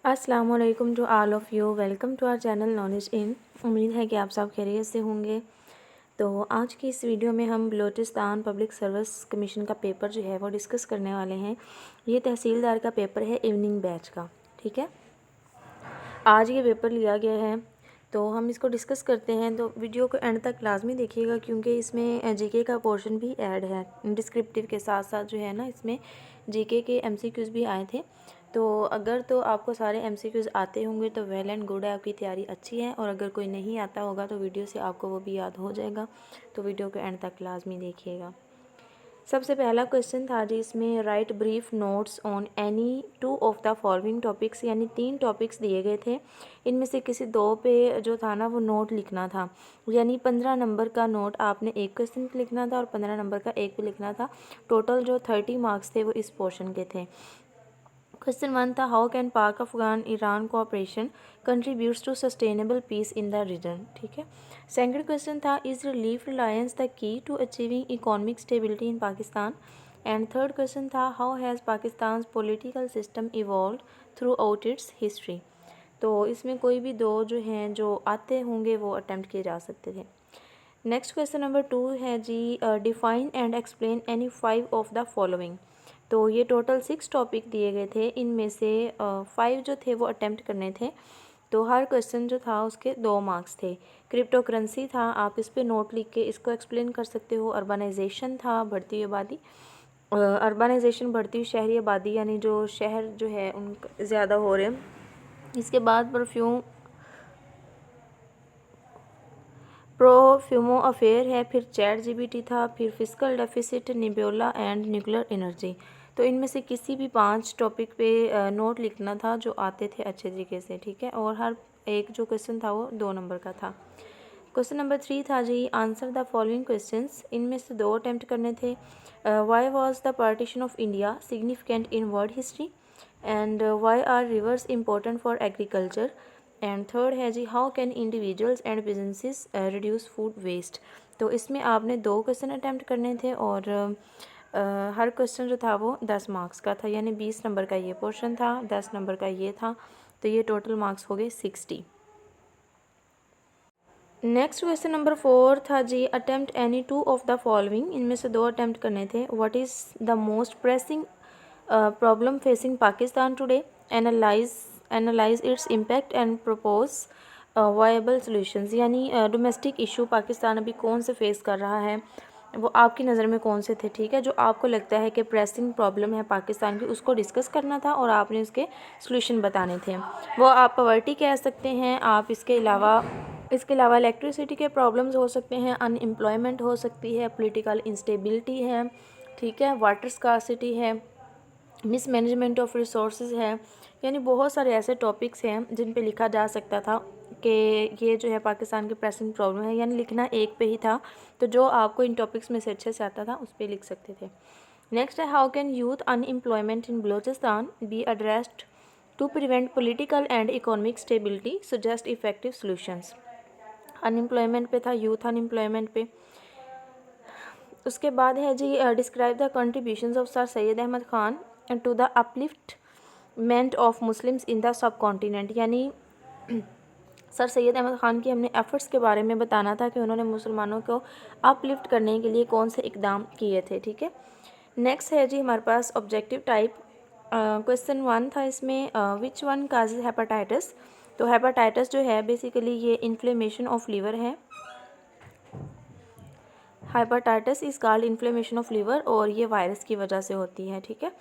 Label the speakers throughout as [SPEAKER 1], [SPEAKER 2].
[SPEAKER 1] अस्सलाम वालेकुम to all of you. Welcome to our channel knowledge in. उम्मीद है कि आप सब खैरियत से होंगे। तो आज की इस वीडियो में हम बलूचिस्तान पब्लिक सर्विस कमीशन का पेपर जो है वो डिस्कस करने वाले हैं। ये तहसीलदार का पेपर है इवनिंग बैच का, ठीक है। आज ये पेपर लिया गया है तो हम इसको डिस्कस करते हैं। तो वीडियो को एंड तक लाजमी देखिएगा क्योंकि इसमें जीके का पोर्शन भी ऐड है डिस्क्रिप्टिव के साथ साथ जो है ना, इसमें जीके के एमसीक्यूज़ भी आए थे। तो अगर तो आपको सारे एमसीक्यूज़ आते होंगे तो वेल एंड गुड है, आपकी तैयारी अच्छी है। और अगर कोई नहीं आता होगा तो वीडियो से आपको वो भी याद हो जाएगा। तो वीडियो को एंड तक लाजमी देखिएगा। सबसे पहला क्वेश्चन था जी इसमें, right brief notes on any 2 of the following topics, यानी 3 टॉपिक्स दिए गए थे, इनमें से किसी 2 पे जो था ना वो नोट लिखना था। यानी 15 नंबर का नोट आपने एक क्वेश्चन पे लिखना था और 15 नंबर का एक पे लिखना था। टोटल जो 30 मार्क्स थे वो इस पोर्शन के थे। क्वेश्चन 1 था, how can Pak Afghan Iran cooperation contributes to sustainable peace in the region, ठीक है। सेकंड क्वेश्चन था, is relief reliance the key to achieving economic stability in Pakistan. And third question था, how has Pakistan political system evolve throughout its history. तो इसमें कोई भी 2 जो हैं जो आते होंगे वो अटैम्प्ट किए जा सकते थे। नेक्स्ट क्वेश्चन नंबर 2 है जी, define and explain any 5 of the following. तो ये टोटल 6 टॉपिक दिए गए थे, इनमें से 5 जो थे वो अटैम्प्ट करने थे। तो हर क्वेश्चन जो था उसके 2 मार्क्स थे। क्रिप्टोकरेंसी था, आप इस पे नोट लिख के इसको एक्सप्लेन कर सकते हो। अर्बनाइजेशन था, बढ़ती हुई आबादी, अर्बनाइजेशन बढ़ती हुई शहरी आबादी, यानी जो शहर जो है उन ज़्यादा हो रहे हैं। इसके बाद प्रोफ्यूमो अफेयर है, फिर चैट जीबीटी था, फिर फिजिकल डेफिसिट, निब्योला एंड न्यूक्लियर एनर्जी। तो इनमें से किसी भी 5 टॉपिक पे नोट लिखना था जो आते थे अच्छे तरीके से, ठीक है। और हर एक जो क्वेश्चन था वो 2 नंबर का था। क्वेश्चन नंबर 3 था जी, आंसर द फॉलोइंग क्वेश्चंस, इनमें से 2 अटैम्प्ट करने थे। Why was the partition of India significant in world history, and why are rivers important for agriculture. And third है जी, how can individuals and businesses reduce food waste. तो इसमें आपने 2 question attempt करने थे और हर क्वेश्चन जो था वो 10 मार्क्स का था, यानी 20 नंबर का ये पोर्शन था, 10 नंबर का ये था। तो ये टोटल मार्क्स हो गए 60। नेक्स्ट क्वेश्चन नंबर 4 था जी, attempt any 2 of the following, इनमें से 2 अटैम्प्ट करने थे। What is the most pressing problem facing Pakistan today, analyse its impact and propose viable solutions. यानी डोमेस्टिक इशू पाकिस्तान अभी कौन से फेस कर रहा है, वो आपकी नज़र में कौन से थे, ठीक है, जो आपको लगता है कि प्रेसिंग प्रॉब्लम है पाकिस्तान की, उसको डिस्कस करना था और आपने उसके सॉल्यूशन बताने थे। वो आप पॉवर्टी कह सकते हैं, आप इसके अलावा इलेक्ट्रिसिटी के प्रॉब्लम्स हो सकते हैं, अनएम्प्लॉयमेंट हो सकती है, पॉलिटिकल इंस्टेबिलिटी है, ठीक है, वाटर स्कार्सिटी है, मिसमैनेजमेंट ऑफ रिसोर्सेज है। यानी बहुत सारे ऐसे टॉपिक्स हैं जिन पे लिखा जा सकता था कि ये जो है पाकिस्तान की प्रेसिंग प्रॉब्लम है, यानी लिखना एक पे ही था। तो जो आपको इन टॉपिक्स में से अच्छे से आता था उस पर लिख सकते थे। नेक्स्ट है, how can youth unemployment in Balochistan be addressed to prevent political and economic stability, suggest effective solutions. Unemployment पे था, यूथ अनएम्प्लॉयमेंट पे। उसके बाद है जी, describe the contributions of sir Syed Ahmad Khan to the upliftment of Muslims in the subcontinent. यानी sir Syed Ahmad Khan की हमने एफ़र्ट्स के बारे में बताना था कि उन्होंने मुसलमानों को अपलिफ्ट करने के लिए कौन से इकदाम किए थे, ठीक है। नेक्स्ट है जी हमारे पास ऑब्जेक्टिव टाइप। क्वेश्चन 1 था इसमें, विच वन काजेज हेपाटाइटिस। तो हेपाटाइटिस जो है बेसिकली ये इन्फ्लेमेशन ऑफ लीवर है। Hepatitis is called inflammation of liver और ये वायरस की वजह से होती है, ठीक है।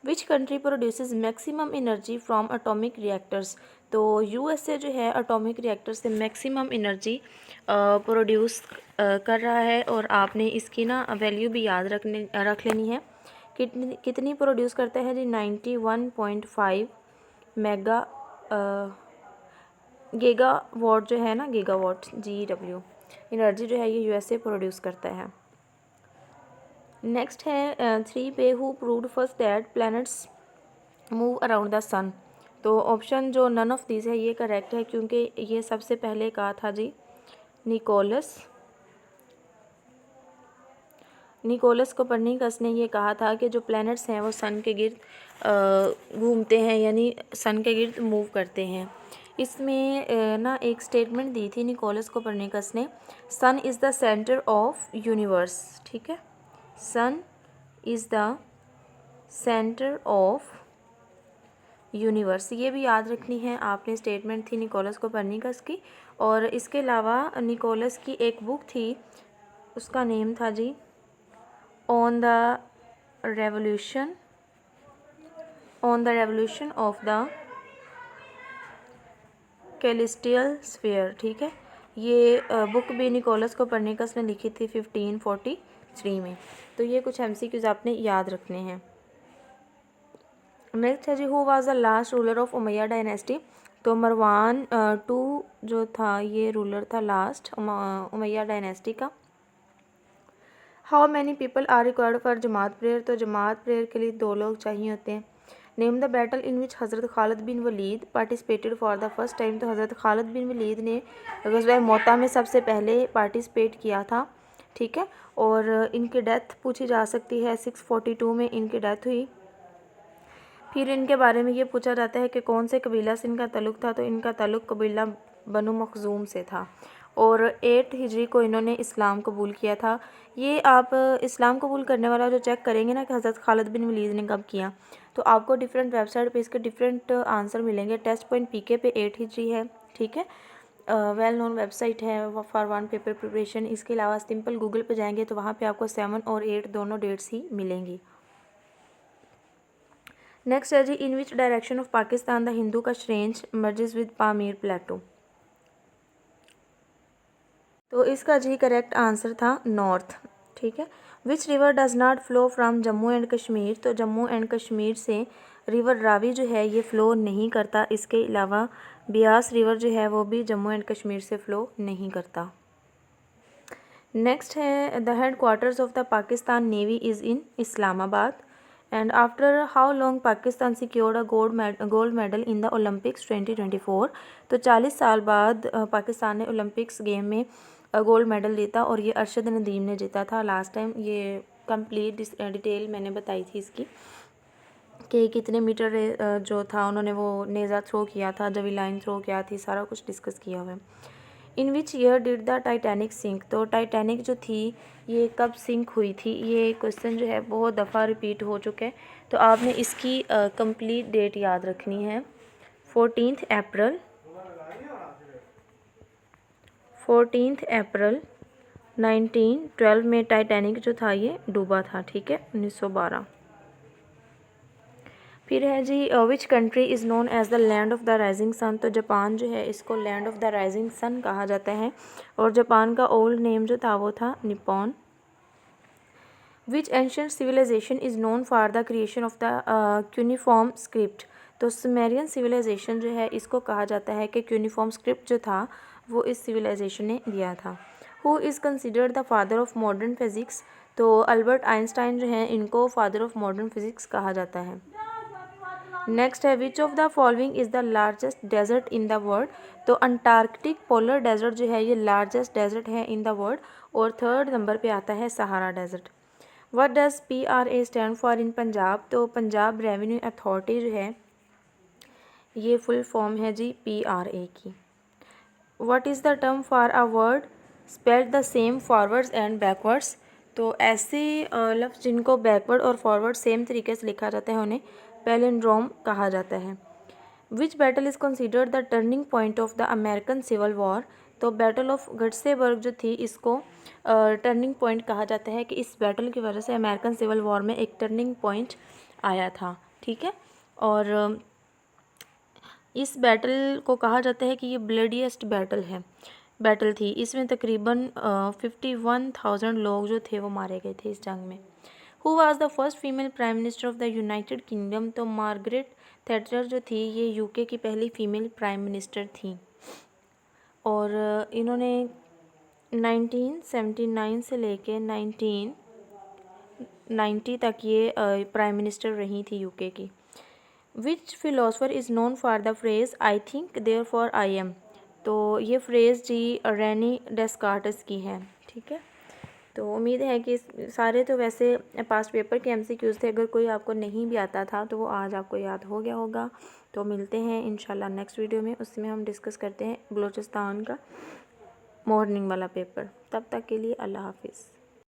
[SPEAKER 1] Which country produces maximum energy from atomic reactors. तो यूएसए जो है एटॉमिक रिएक्टर से मैक्सिमम एनर्जी प्रोड्यूस कर रहा है। और आपने इसकी ना वैल्यू भी याद रख लेनी है। कितनी प्रोड्यूस करता है जी, 91.5 मेगा गीगावाट जो है ना, गीगावाट GW एनर्जी जो है ये यूएसए प्रोड्यूस करता है। नेक्स्ट है 3 पे who proved first that planets move around the sun. तो ऑप्शन जो नन ऑफ दीज है ये करेक्ट है क्योंकि ये सबसे पहले कहा था जी निकोलस कोपर्निकस ने ये कहा था कि जो प्लैनेट्स हैं वो सन के गिर्द घूमते हैं, यानी सन के गिर्द मूव करते हैं। इसमें ना एक स्टेटमेंट दी थी निकोलस कोपरनिकस ने, sun is the centre of universe. ठीक है, sun is the centre of universe, ये भी याद रखनी है आपने। स्टेटमेंट थी निकोलस कोपरनिकस की। और इसके अलावा निकोलस की एक बुक थी, उसका नेम था जी on the revolution of the celestial sphere. ठीक है, ये बुक भी निकोलस कोपरनिकस ने लिखी थी 1543 में। तो ये कुछ MCQs आपने याद रखने हैं। नेक्स्ट है जी, who was the last ruler of Umayya dynasty. तो मरवान 2 जो था ये रूलर था लास्ट उमैया डायनेस्टी का। How many people are required for जमात प्रेयर। तो जमात प्रेयर के लिए 2 लोग चाहिए होते हैं। Name the battle in which हज़रत Khalid bin Walid participated for the first time. तो हज़रत खालिद बिन वलीद ने ग़ज़वा मोता में सबसे पहले पार्टिसिपेट किया था। ठीक है, और इनकी डेथ पूछी जा सकती है, 642 में इनकी डेथ हुई। फिर इनके बारे में ये पूछा जाता है कि कौन से कबीला से इनका ताल्लुक़ था। तो इनका ताल्लुक़ कबीला बनु मखजूम से था। और 8 हिजरी को इन्होंने इस्लाम कबूल किया था। ये आप इस्लाम कबूल करने वाला जो चेक करेंगे ना कि हज़रत खालिद बिन वलीद ने कब किया, तो आपको डिफरेंट वेबसाइट पे इसके डिफरेंट आंसर मिलेंगे। टेस्ट पॉइंट PK पे 8 हिजरी है। ठीक है, वेल नोन वेबसाइट है फॉर 1 पेपर प्रिपरेशन। इसके अलावा सिंपल गूगल पे जाएंगे तो वहाँ पे आपको 7 और 8 दोनों डेट्स ही मिलेंगी। नेक्स्ट है जी, in which direction of Pakistan the Hindu का range merges with Pamir plateau. तो इसका जी करेक्ट आंसर था नॉर्थ। ठीक है, which river does not flow from Jammu and Kashmir. तो जम्मू एंड कश्मीर से रिवर रावी जो है ये फ़्लो नहीं करता। इसके अलावा ब्यास रिवर जो है वो भी जम्मू एंड कश्मीर से फ़्लो नहीं करता। नेक्स्ट है, the head quarters of the Pakistan navy is in Islamabad. And after how long Pakistan secured a gold medal in the Olympics 2024। तो 40 साल बाद पाकिस्तान ने ओलंपिक्स गेम में गोल्ड मेडल जीता, और ये अरशद नदीम ने जीता था लास्ट टाइम। ये कंप्लीट डिटेल मैंने बताई थी इसकी कि कितने मीटर जो था उन्होंने वो नेज़ा थ्रो किया था, जवीलाइन थ्रो किया थी, सारा कुछ डिस्कस किया हुआ है। In which year did the Titanic sink. तो टाइटैनिक जो थी ये कब सिंक हुई थी। ये क्वेश्चन जो है बहुत दफ़ा रिपीट हो चुका है, तो आपने इसकी कंप्लीट डेट याद रखनी है। 14 अप्रैल 1912 में टाइटैनिक जो था ये डूबा था। ठीक है, 1912। फिर है जी, which country is known as the land of the rising sun. तो जापान जो है इसको land of the rising sun कहा जाता है, और जापान का ओल्ड नेम जो था वो था Nippon. Which ancient civilization is known for the creation of the cuneiform script. तो सुमेरियन सिविलाइजेशन जो है इसको कहा जाता है कि क्यूनिफॉर्म स्क्रिप्ट जो था वो इस सिविलाइजेशन ने दिया था। Who is considered the father of modern physics. तो अल्बर्ट आइंस्टाइन जो है इनको फादर ऑफ मॉडर्न फिज़िक्स कहा जाता है। नेक्स्ट है, which of the following is the largest desert in the world. तो अंटार्कटिक पोलर डेजर्ट जो है ये लार्जेस्ट डेजर्ट है इन द वर्ल्ड, और 3rd नंबर पे आता है Sahara desert. What does PRA stand for in Punjab. तो पंजाब रेवेन्यू अथॉरिटी जो है ये फुल फॉर्म है जी PRA की। What is the term for a word spelled the same forwards and backwards. तो ऐसे लफ्ज़ जिनको बैकवर्ड और फॉरवर्ड सेम तरीके से लिखा जाता है उन्हें पैलिंड्रोम कहा जाता है। Which battle is considered the turning point of the American civil war. तो बैटल ऑफ गट्सेबर्ग जो थी इसको टर्निंग पॉइंट कहा जाता है कि इस बैटल की वजह से अमेरिकन सिविल वॉर में एक टर्निंग पॉइंट आया था। ठीक है, और इस बैटल को कहा जाता है कि ये ब्लडीएस्ट बैटल थी। इसमें तकरीबन 51,000 लोग जो थे वो मारे गए थे इस जंग में। Who was the first female prime minister of the United kingdom. तो मार्गरेट थैचर जो थी ये UK की पहली फीमेल प्राइम मिनिस्टर थी, और इन्होंने 1979 से लेके 1990 तक ये प्राइम मिनिस्टर रही थी UK की। Which philosopher is known for the phrase I think therefore I am. तो ये फ्रेज़ जी रेनी डेस्कार्टस की है। ठीक है, तो उम्मीद है कि सारे तो वैसे पास्ट पेपर के MCQs थे, अगर कोई आपको नहीं भी आता था तो वो आज आपको याद हो गया होगा। तो मिलते हैं इंशाल्लाह नेक्स्ट वीडियो में, उसमें हम डिस्कस करते हैं बलूचिस्तान का मॉर्निंग वाला पेपर। तब तक के लिए अल्लाह हाफिज़।